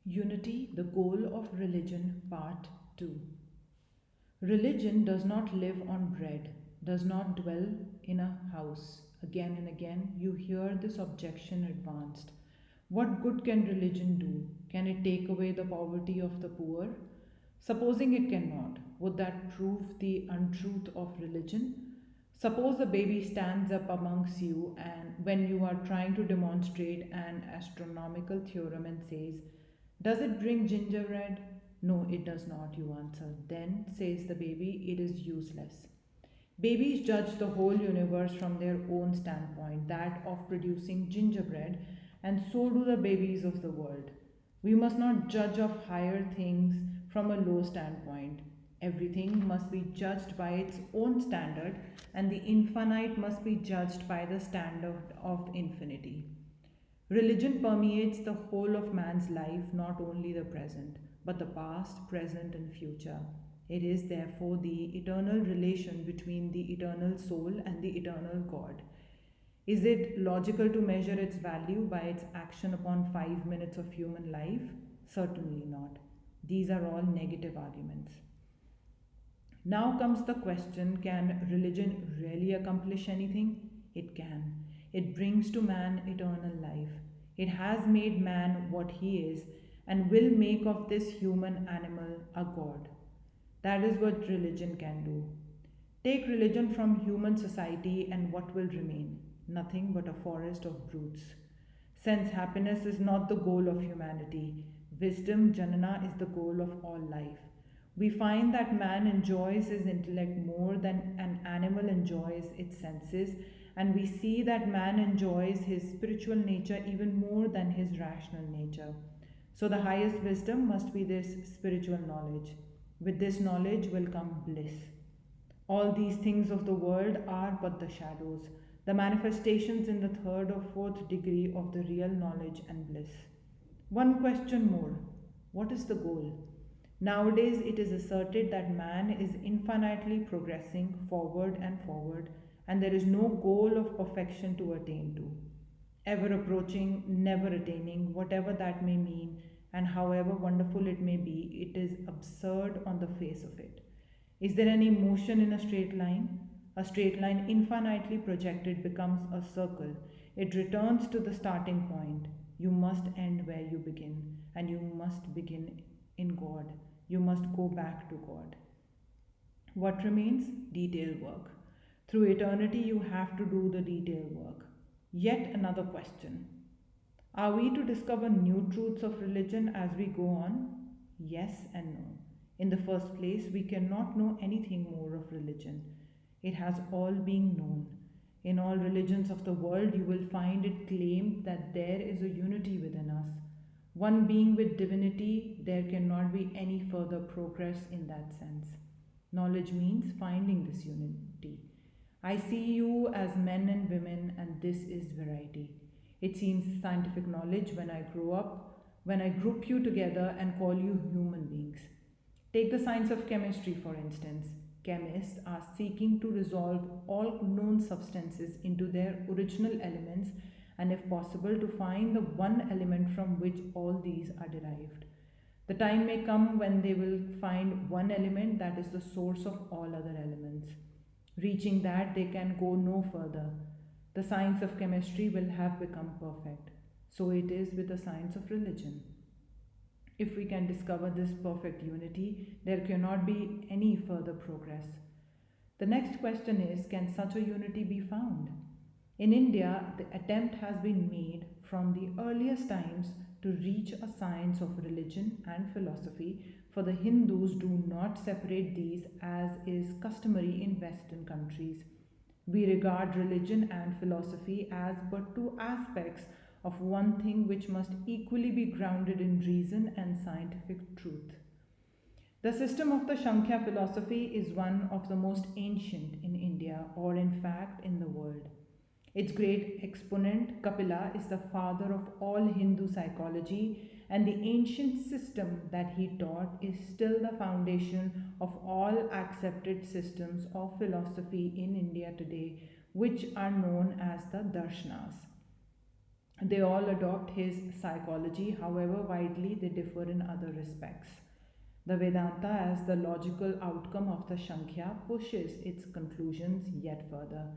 Unity, the goal of religion, part 2. Religion does not live on bread, does not dwell in a house. Again and again, you hear this objection advanced. What good can religion do? Can it take away the poverty of the poor? Supposing it cannot, would that prove the untruth of religion? Suppose a baby stands up amongst you and when you are trying to demonstrate an astronomical theorem and says, "Does it bring gingerbread?" "No, it does not," you answer. "Then," says the baby, "it is useless." Babies judge the whole universe from their own standpoint, that of producing gingerbread, and so do the babies of the world. We must not judge of higher things from a low standpoint. Everything must be judged by its own standard, and the infinite must be judged by the standard of infinity. Religion permeates the whole of man's life, not only the present, but the past, present, and future. It is therefore the eternal relation between the eternal soul and the eternal God. Is it logical to measure its value by its action upon 5 minutes of human life? Certainly not. These are all negative arguments. Now comes the question, can religion really accomplish anything? It can. It brings to man eternal life. It has made man what he is and will make of this human animal a god. That is what religion can do. Take religion from human society, and what will remain? Nothing but a forest of brutes. Since happiness is not the goal of humanity, wisdom, Janana, is the goal of all life. We find that man enjoys his intellect more than an animal enjoys its senses, and we see that man enjoys his spiritual nature even more than his rational nature. So, the highest wisdom must be this spiritual knowledge. With this knowledge will come bliss. All these things of the world are but the shadows, the manifestations in the third or fourth degree of the real knowledge and bliss. One question more: what is the goal? Nowadays, it is asserted that man is infinitely progressing forward and forward, and there is no goal of perfection to attain to. Ever approaching, never attaining, whatever that may mean, and however wonderful it may be, it is absurd on the face of it. Is there any motion in a straight line? A straight line infinitely projected becomes a circle. It returns to the starting point. You must end where you begin, and you must begin in God. You must go back to God. What remains? Detail work. Through eternity, you have to do the detail work. Yet another question: are we to discover new truths of religion as we go on? Yes and no. In the first place, we cannot know anything more of religion. It has all been known. In all religions of the world, you will find it claimed that there is a unity within us. One being with divinity, there cannot be any further progress in that sense. Knowledge means finding this unity. I see you as men and women, and this is variety. It seems scientific knowledge when I grow up, when I group you together and call you human beings. Take the science of chemistry, for instance. Chemists are seeking to resolve all known substances into their original elements, and if possible, to find the one element from which all these are derived. The time may come when they will find one element that is the source of all other elements. Reaching that, they can go no further. The science of chemistry will have become perfect. So it is with the science of religion. If we can discover this perfect unity, there cannot be any further progress. The next question is, can such a unity be found? In India, the attempt has been made from the earliest times to reach a science of religion and philosophy, for the Hindus do not separate these as is customary in Western countries. We regard religion and philosophy as but two aspects of one thing which must equally be grounded in reason and scientific truth. The system of the Sankhya philosophy is one of the most ancient in India, or in fact in the world. Its great exponent, Kapila, is the father of all Hindu psychology, and the ancient system that he taught is still the foundation of all accepted systems of philosophy in India today, which are known as the Darshanas. They all adopt his psychology, however widely they differ in other respects. The Vedanta, as the logical outcome of the Sankhya, pushes its conclusions yet further.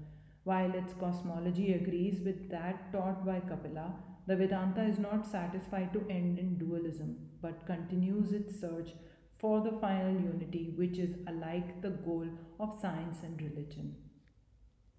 While its cosmology agrees with that taught by Kapila, the Vedanta is not satisfied to end in dualism, but continues its search for the final unity, which is alike the goal of science and religion.